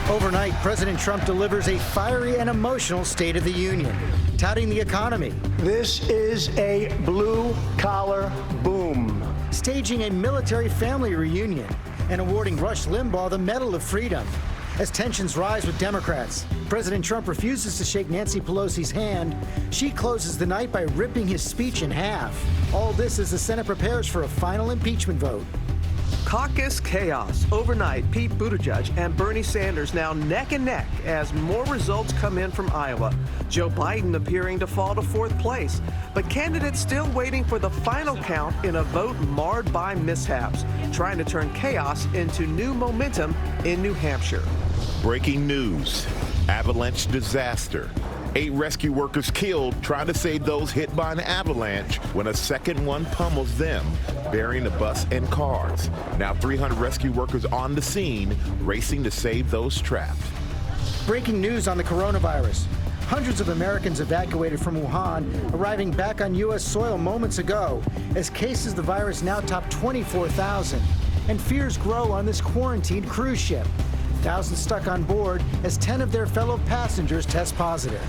Overnight, President Trump delivers a fiery and emotional State of the Union, touting the economy. This is a blue-collar boom. Staging a military family reunion and awarding Rush Limbaugh the Medal of Freedom. As tensions rise with Democrats, President Trump refuses to shake Nancy Pelosi's hand. She closes the night by ripping his speech in half. All this as the Senate prepares for a final impeachment vote. Caucus chaos. Overnight, Pete Buttigieg and Bernie Sanders now neck and neck as more results come in from Iowa. Joe Biden appearing to fall to fourth place, but candidates still waiting for the final count in a vote marred by mishaps, trying to turn chaos into new momentum in New Hampshire. Breaking news, avalanche disaster. 8 rescue workers killed trying to save those hit by an avalanche when a second one pummels them, burying the bus and cars. Now 300 rescue workers on the scene, racing to save those trapped. Breaking news on the coronavirus. Hundreds of Americans evacuated from Wuhan, arriving back on U.S. soil moments ago, as cases of the virus now top 24,000. And fears grow on this quarantined cruise ship. Thousands stuck on board as 10 of their fellow passengers test positive.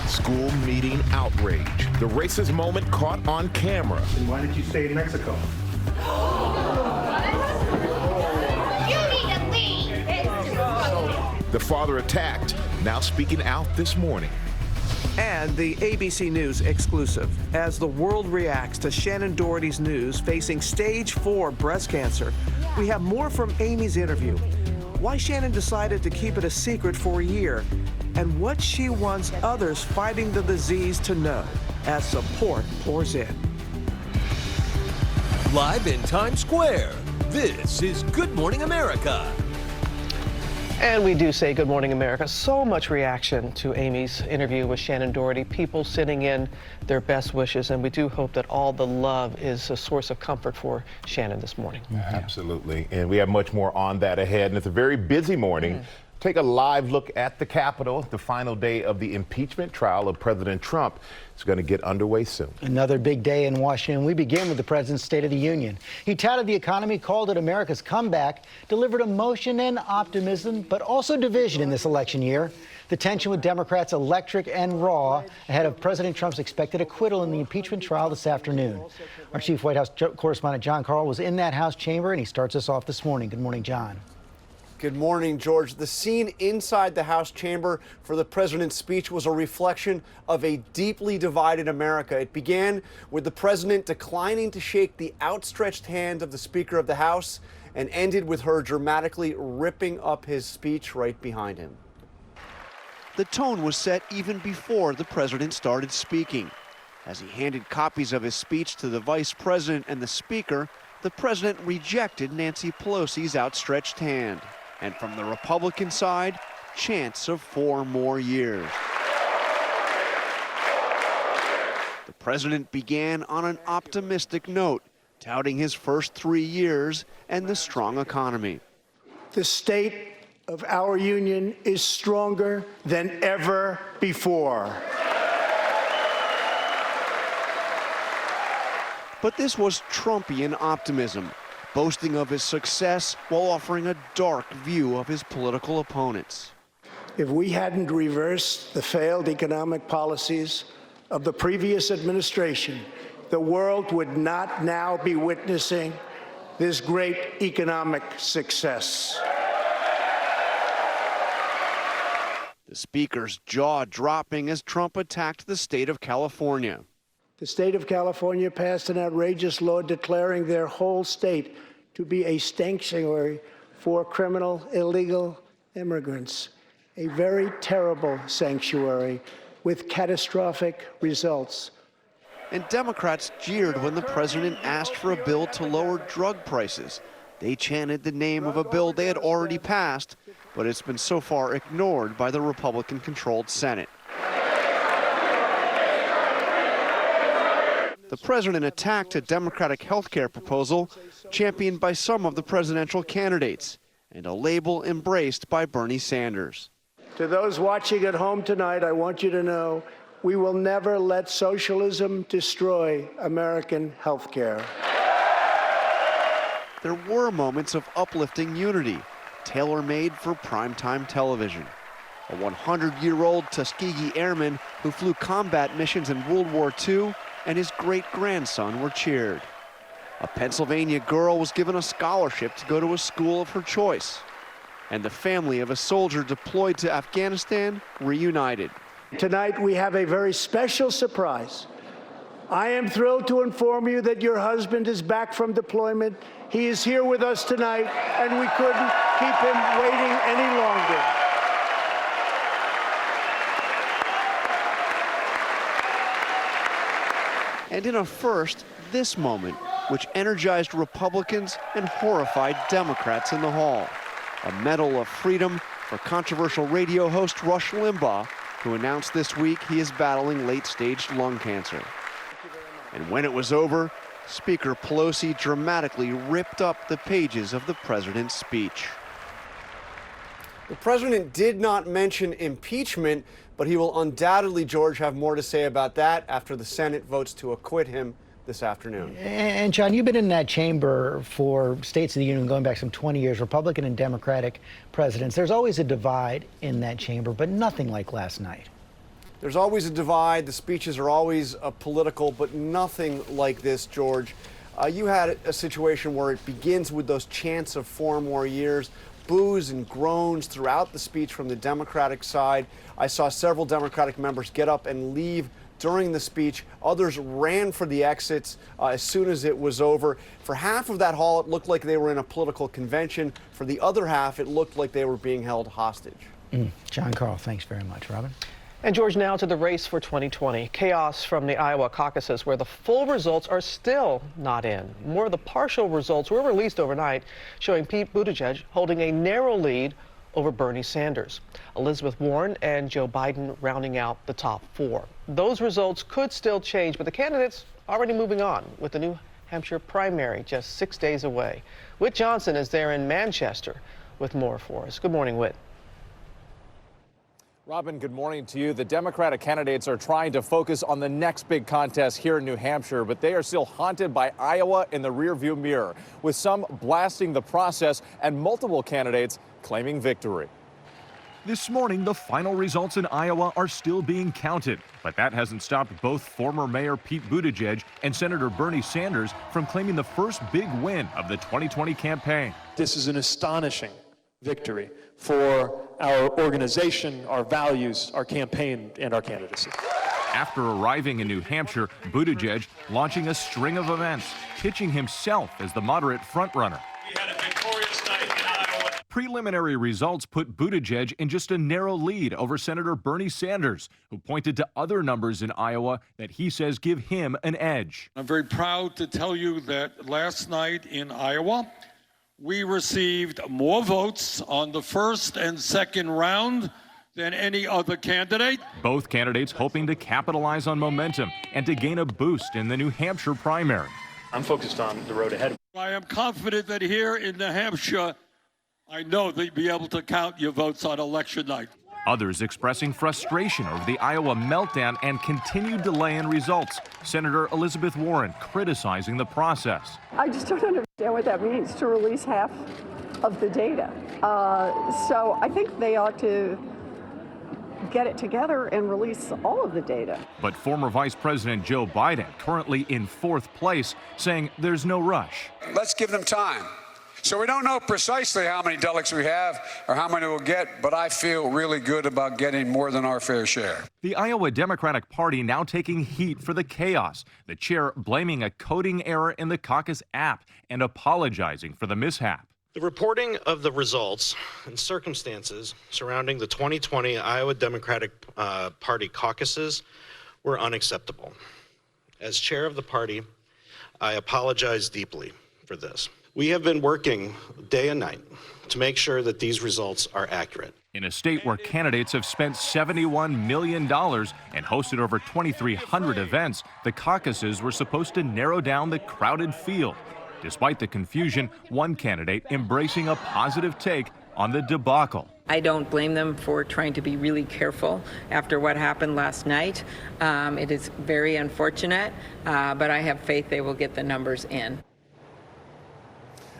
School meeting outrage. The racist moment caught on camera. And why did you stay in Mexico? You need to leave. The father attacked, now speaking out this morning. And the ABC News exclusive. As the world reacts to Shannon Doherty's news facing stage 4 breast cancer, we have more from Amy's interview. Why Shannon decided to keep it a secret for a year, and what she wants others fighting the disease to know as support pours in. Live in Times Square, this is Good Morning America. And we do say Good Morning America. So much reaction to Amy's interview with Shannon Doherty. People sending in their best wishes, and we do hope that all the love is a source of comfort for Shannon this morning. Absolutely. And we have much more on that ahead. And it's a very busy morning. Take a live look at the Capitol. The final day of the impeachment trial of President Trump is going to get underway soon. Another big day in Washington. We begin with the president's State of the Union. He touted the economy, called it America's comeback, delivered emotion and optimism, but also division in this election year. The tension with Democrats electric and raw ahead of President Trump's expected acquittal in the impeachment trial this afternoon. Our chief White House correspondent John Carl was in that House chamber, and he starts us off this morning. Good morning, John. Good morning, George. The scene inside the House chamber for the president's speech was a reflection of a deeply divided America. It began with the president declining to shake the outstretched hand of the Speaker of the House and ended with her dramatically ripping up his speech right behind him. The tone was set even before the president started speaking. As he handed copies of his speech to the vice president and the speaker, the president rejected Nancy Pelosi's outstretched hand. And from the Republican side, chants of 4 more years. The president began on an optimistic note, touting his first 3 years and the strong economy. The state of our union is stronger than ever before. But this was Trumpian optimism, boasting of his success while offering a dark view of his political opponents. If we hadn't reversed the failed economic policies of the previous administration, the world would not now be witnessing this great economic success. The speaker's jaw dropping as Trump attacked the state of California. The state of California passed an outrageous law declaring their whole state to be a sanctuary for criminal, illegal immigrants. A very terrible sanctuary with catastrophic results. And Democrats jeered when the president asked for a bill to lower drug prices. They chanted the name of a bill they had already passed, but it's been so far ignored by the Republican-controlled Senate. The president attacked a Democratic health care proposal championed by some of the presidential candidates and a label embraced by Bernie Sanders. To those watching at home tonight, I want you to know we will never let socialism destroy American health care. There were moments of uplifting unity. tailor-made for primetime television. A 100-year-old Tuskegee airman who flew combat missions in World War II and his great-grandson were cheered. A Pennsylvania girl was given a scholarship to go to a school of her choice. And the family of a soldier deployed to Afghanistan reunited. Tonight, we have a very special surprise. I am thrilled to inform you that your husband is back from deployment. He is here with us tonight, and we couldn't keep him waiting any longer. And in a first, this moment, which energized Republicans and horrified Democrats in the hall. A Medal of Freedom for controversial radio host Rush Limbaugh, who announced this week he is battling late-stage lung cancer. And when it was over, Speaker Pelosi dramatically ripped up the pages of the president's speech. The president did not mention impeachment, but he will undoubtedly, George, have more to say about that after the Senate votes to acquit him this afternoon. And John, you've been in that chamber for states of the union going back some 20 years, Republican and Democratic presidents. There's always a divide in that chamber, but nothing like last night. There's always a divide. The speeches are always political, but nothing like this, George. You had a situation where it begins with those chants of 4 more years, boos and groans throughout the speech from the Democratic side. I saw several Democratic members get up and leave during the speech. Others ran for the exits as soon as it was over. For half of that hall, it looked like they were in a political convention. For the other half, it looked like they were being held hostage. John Carl, thanks very much. Robin? And George, now to the race for 2020. Chaos from the Iowa caucuses where the full results are still not in. More of the partial results were released overnight, showing Pete Buttigieg holding a narrow lead over Bernie Sanders. Elizabeth Warren and Joe Biden rounding out the top 4. Those results could still change, but the candidates already moving on with the New Hampshire primary just 6 days away. Whit Johnson is there in Manchester with more for us. Good morning, Whit. Robin, good morning to you. The Democratic candidates are trying to focus on the next big contest here in New Hampshire, but they are still haunted by Iowa in the rearview mirror, with some blasting the process and multiple candidates claiming victory. This morning, the final results in Iowa are still being counted, but that hasn't stopped both former Mayor Pete Buttigieg and Senator Bernie Sanders from claiming the first big win of the 2020 campaign. This is an astonishing victory for our organization, our values, our campaign, and our candidacy. After arriving in New Hampshire, Buttigieg launching a string of events, pitching himself as the moderate frontrunner. We had a victorious night in Iowa. Preliminary results put Buttigieg in just a narrow lead over Senator Bernie Sanders, who pointed to other numbers in Iowa that he says give him an edge. I'm very proud to tell you that last night in Iowa, we received more votes on the first and second round than any other candidate. Both candidates hoping to capitalize on momentum and to gain a boost in the New Hampshire primary. I'm focused on the road ahead. I am confident that here in New Hampshire, I know that you'll be able to count your votes on election night. Others expressing frustration over the Iowa meltdown and continued delay in results. Senator Elizabeth Warren criticizing the process. I just don't understand what that means, to release half of the data. So I think they ought to get it together and release all of the data. But former Vice President Joe Biden, currently in 4th place, saying there's no rush. Let's give them time. So we don't know precisely how many delegates we have or how many we'll get, but I feel really good about getting more than our fair share. The Iowa Democratic Party now taking heat for the chaos, the chair blaming a coding error in the caucus app and apologizing for the mishap. The reporting of the results and circumstances surrounding the 2020 Iowa Democratic Party caucuses were unacceptable. As chair of the party, I apologize deeply for this. We have been working day and night to make sure that these results are accurate. In a state where candidates have spent $71 million and hosted over 2,300 events, the caucuses were supposed to narrow down the crowded field. Despite the confusion, one candidate embracing a positive take on the debacle. I don't blame them for trying to be really careful after what happened last night. It is very unfortunate, but I have faith they will get the numbers in.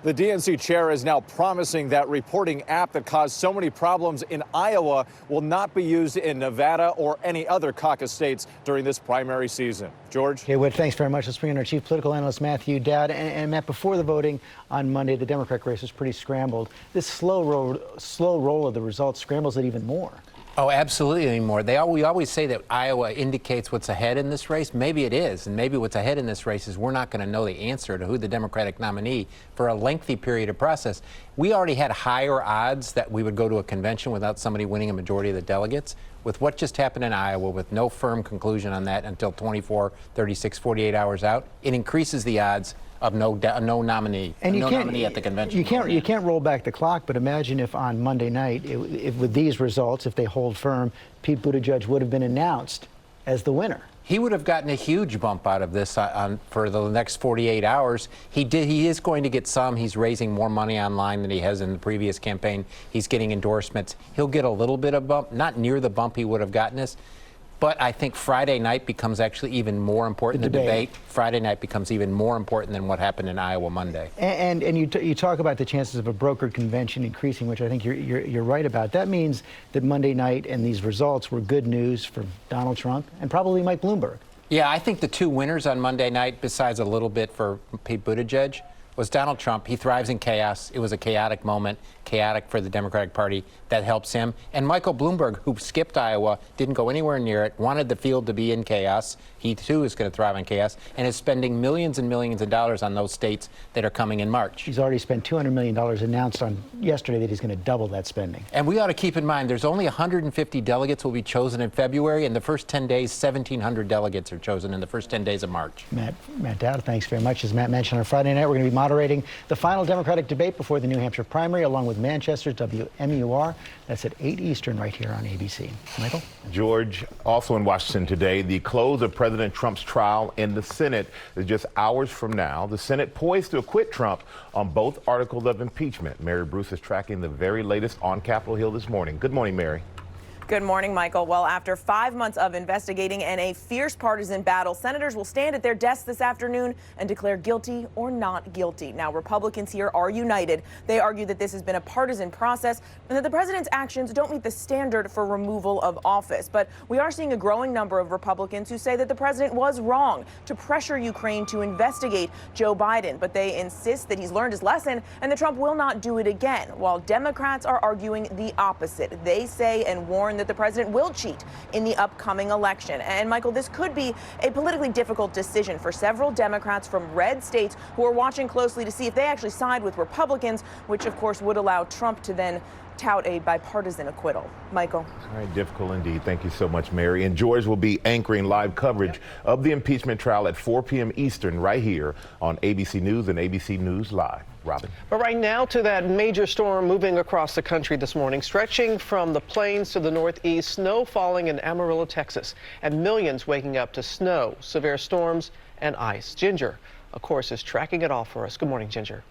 The DNC chair is now promising that reporting app that caused so many problems in Iowa will not be used in Nevada or any other caucus states during this primary season. George? Okay, Whit, thanks very much. Let's bring in our chief political analyst, Matthew Dowd. And Matt, before the voting on Monday, the Democratic race was pretty scrambled. This slow roll of the results scrambles it even more. Oh, absolutely anymore. We always say that Iowa indicates what's ahead in this race. Maybe it is, and maybe what's ahead in this race is we're not going to know the answer to who the Democratic nominee for a lengthy period of process. We already had higher odds that we would go to a convention without somebody winning a majority of the delegates. With what just happened in Iowa, with no firm conclusion on that until 24, 36, 48 hours out, it increases the odds of no nominee, and no nominee at the convention. You can't roll back the clock, but imagine if on Monday night, if with these results, if they hold firm, Pete Buttigieg would have been announced as the winner. He would have gotten a huge bump out of this for the next 48 hours. He is going to get some. He's raising more money online than he has in the previous campaign. He's getting endorsements. He'll get a little bit of bump, not near the bump he would have gotten this. But I think Friday night becomes actually even more important. The debate Friday night becomes even more important than what happened in Iowa Monday. And you talk about the chances of a brokered convention increasing, which I think you're right about. That means that Monday night and these results were good news for Donald Trump and probably Mike Bloomberg. Yeah, I think the two winners on Monday night, besides a little bit for Pete Buttigieg, was Donald Trump. He thrives in chaos. It was a chaotic moment, chaotic for the Democratic Party. That helps him. And Michael Bloomberg, who skipped Iowa, didn't go anywhere near it, wanted the field to be in chaos. He, too, is going to thrive in chaos and is spending millions and millions of dollars on those states that are coming in March. He's already spent $200 million, announced on yesterday that he's going to double that spending. And we ought to keep in mind there's only 150 delegates will be chosen in February. In the first 10 days, 1,700 delegates are chosen in the first 10 days of March. Matt Dowd, thanks very much. As Matt mentioned, on Friday night, we're going to be moderating the final Democratic debate before the New Hampshire primary, along with Manchester's WMUR. That's at 8 Eastern right here on ABC. Michael? George, also in Washington today, the close of President Trump's trial in the Senate is just hours from now. The Senate poised to acquit Trump on both articles of impeachment. Mary Bruce is tracking the very latest on Capitol Hill this morning. Good morning, Mary. Good morning, Michael. Well, after 5 months of investigating and a fierce partisan battle, senators will stand at their desks this afternoon and declare guilty or not guilty. Now, Republicans here are united. They argue that this has been a partisan process and that the president's actions don't meet the standard for removal of office. But we are seeing a growing number of Republicans who say that the president was wrong to pressure Ukraine to investigate Joe Biden. But they insist that he's learned his lesson and that Trump will not do it again, while Democrats are arguing the opposite. They say and warn that the president will cheat in the upcoming election. And Michael, this could be a politically difficult decision for several Democrats from red states who are watching closely to see if they actually side with Republicans, which of course would allow Trump to then tout a bipartisan acquittal. Michael. All right, difficult indeed. Thank you so much, Mary. And George will be anchoring live coverage of the impeachment trial at 4 p.m. Eastern right here on ABC News and ABC News Live. Robin. But right now to that major storm moving across the country this morning, stretching from the plains to the northeast, snow falling in Amarillo, Texas, and millions waking up to snow, severe storms, and ice. Ginger, of course, is tracking it all for us. Good morning, Ginger.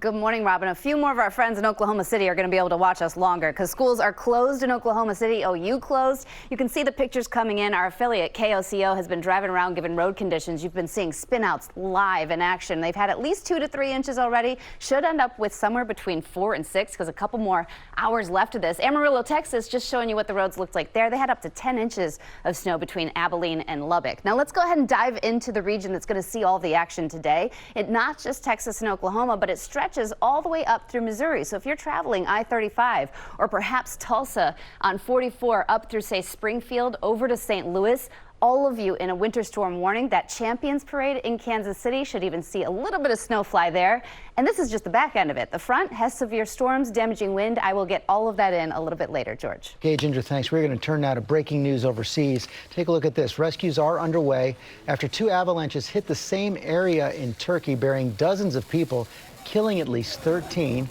Good morning, Robin. A few more of our friends in Oklahoma City are going to be able to watch us longer because schools are closed in Oklahoma City. OU closed. You can see the pictures coming in. Our affiliate KOCO has been driving around given road conditions. You've been seeing spinouts live in action. They've had at least 2 to 3 inches already. Should end up with somewhere between 4 and 6 because a couple more hours left of this. Amarillo, Texas, just showing you what the roads looked like there. They had up to 10 inches of snow between Abilene and Lubbock. Now let's go ahead and dive into the region that's going to see all the action today. It not just Texas and Oklahoma, but it stretches all the way up through Missouri. So if you're traveling I-35 or perhaps Tulsa on 44 up through, say, Springfield over to St. Louis, all of you in a winter storm warning. That Champions Parade in Kansas City should even see a little bit of snow fly there. And this is just the back end of it. The front has severe storms, damaging wind. I will get all of that in a little bit later, George. Okay, Ginger, thanks. We're going to turn now to breaking news overseas. Take a look at this. Rescues are underway after 2 avalanches hit the same area in Turkey, burying dozens of people, killing at least 13.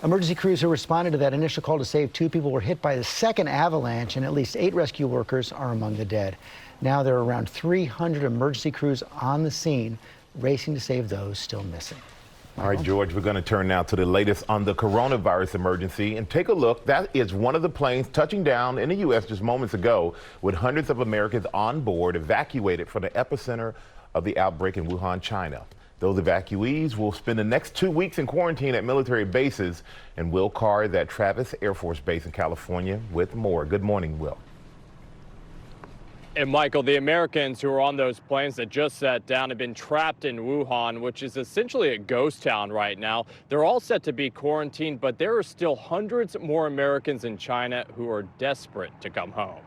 Emergency crews who responded to that initial call to save 2 people were hit by the second avalanche, and at least 8 rescue workers are among the dead. Now there are around 300 emergency crews on the scene, racing to save those still missing. All right, George, we're going to turn now to the latest on the coronavirus emergency and take a look. That is one of the planes touching down in the U.S. just moments ago with hundreds of Americans on board evacuated from the epicenter of the outbreak in Wuhan, China. Those evacuees will spend the next 2 weeks in quarantine at military bases, and Will Carr is at Travis Air Force Base in California with more. Good morning, Will. And Michael, the Americans who are on those planes that just sat down have been trapped in Wuhan, which is essentially a ghost town right now. They're all set to be quarantined, but there are still hundreds more Americans in China who are desperate to come home.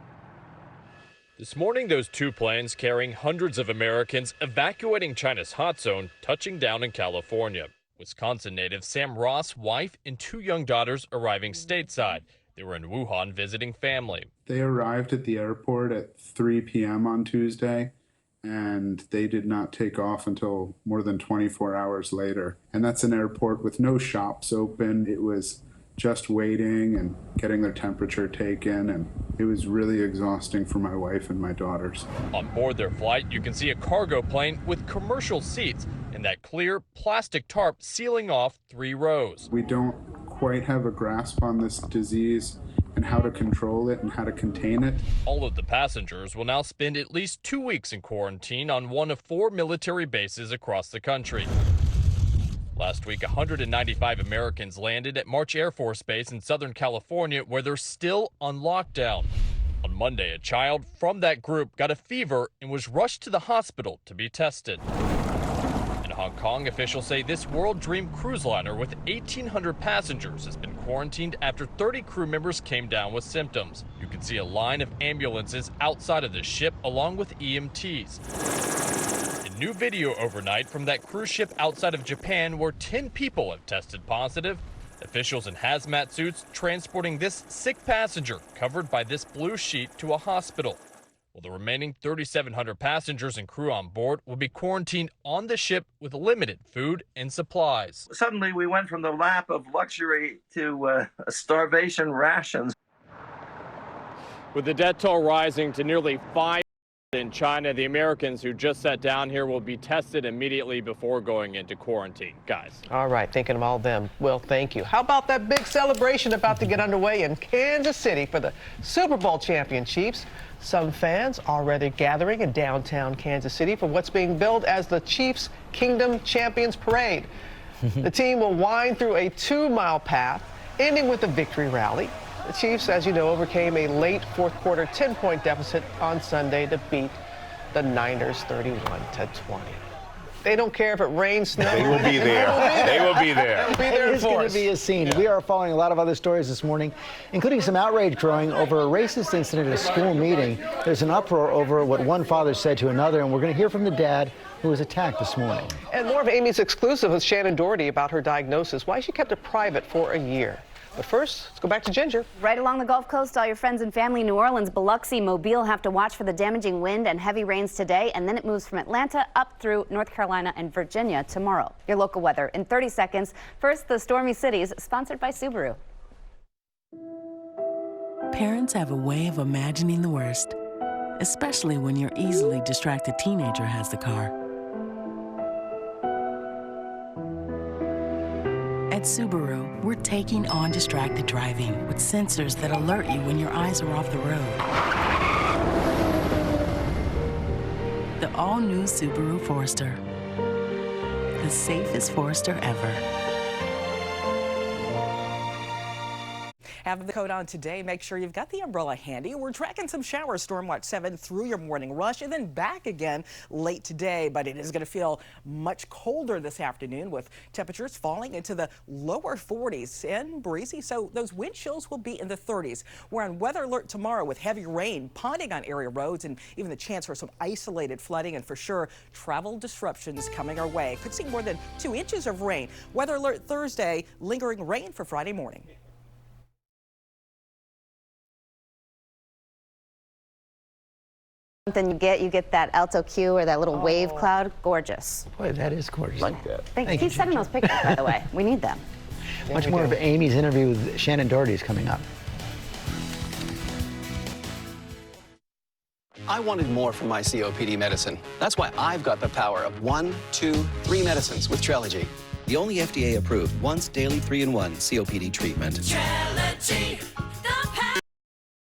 This morning, those two planes carrying hundreds of Americans evacuating China's hot zone, touching down in California. Wisconsin native Sam Ross' wife and 2 young daughters arriving stateside. They were in Wuhan visiting family. They arrived at the airport at 3 p.m. on Tuesday, and they did not take off until more than 24 hours later. And that's an airport with no shops open. It was just waiting and getting their temperature taken, and it was really exhausting for my wife and my daughters. On board their flight, you can see a cargo plane with commercial seats and that clear plastic tarp sealing off 3 rows. We don't quite have a grasp on this disease and how to control it and how to contain it. All of the passengers will now spend at least 2 weeks in quarantine on one of 4 military bases across the country. Last week, 195 Americans landed at March Air Force Base in Southern California, where they're still on lockdown. On Monday, a child from that group got a fever and was rushed to the hospital to be tested. In Hong Kong, officials say this World Dream cruise liner with 1,800 passengers has been quarantined after 30 crew members came down with symptoms. You can see a line of ambulances outside of the ship along with EMTs. A new video overnight from that cruise ship outside of Japan where 10 people have tested positive. Officials in hazmat suits transporting this sick passenger covered by this blue sheet to a hospital. Well, the remaining 3,700 passengers and crew on board will be quarantined on the ship with limited food and supplies. Suddenly we went from the lap of luxury to starvation rations. With the death toll rising to nearly 5 in China, the Americans who just sat down here will be tested immediately before going into quarantine. Guys. All right, thinking of all them. Well, thank you. How about that big celebration about to get underway in Kansas City for the Super Bowl champion Chiefs? Some fans already gathering in downtown Kansas City for what's being billed as the Chiefs Kingdom Champions Parade. The team will wind through a 2-mile path, ending with a victory rally. The Chiefs, as you know, overcame a late fourth quarter 10-point deficit on Sunday to beat the Niners 31-20. They don't care if it rains, snow. They will be there. They will be there. It is going to be a scene. Yeah. We are following a lot of other stories this morning, including some outrage growing over a racist incident at a school meeting. There's an uproar over what one father said to another, and we're going to hear from the dad who was attacked this morning. And more of Amy's exclusive with Shannon Doherty about her diagnosis, why she kept it private for a year. But first, let's go back to Ginger. Right along the Gulf Coast, all your friends and family, New Orleans, Biloxi, Mobile have to watch for the damaging wind and heavy rains today, and then it moves from Atlanta up through North Carolina and Virginia tomorrow. Your local weather in 30 seconds. First, the stormy cities, sponsored by Subaru. Parents have a way of imagining the worst, especially when your easily distracted teenager has the car. At Subaru, we're taking on distracted driving with sensors that alert you when your eyes are off the road. The all-new Subaru Forester, the safest Forester ever. Have the coat on today. Make sure you've got the umbrella handy. We're tracking some showers, Storm Watch 7 through your morning rush and then back again late today. But it is going to feel much colder this afternoon with temperatures falling into the lower 40s and breezy. So those wind chills will be in the 30s. We're on weather alert tomorrow with heavy rain ponding on area roads and even the chance for some isolated flooding and for sure travel disruptions coming our way. Could see more than 2 inches of rain. Weather alert Thursday, lingering rain for Friday morning. Then you get that alto Q or that little wave cloud. Gorgeous. Boy, that is gorgeous. Like that. Thank you. Keep sending those pictures, by the way. We need them. Much more of Amy's interview with Shannon Doherty is coming up. I wanted more from my COPD medicine. That's why I've got the power of 1, 2, 3 medicines with Trelegy. The only FDA-approved once-daily 3-in-1 COPD treatment.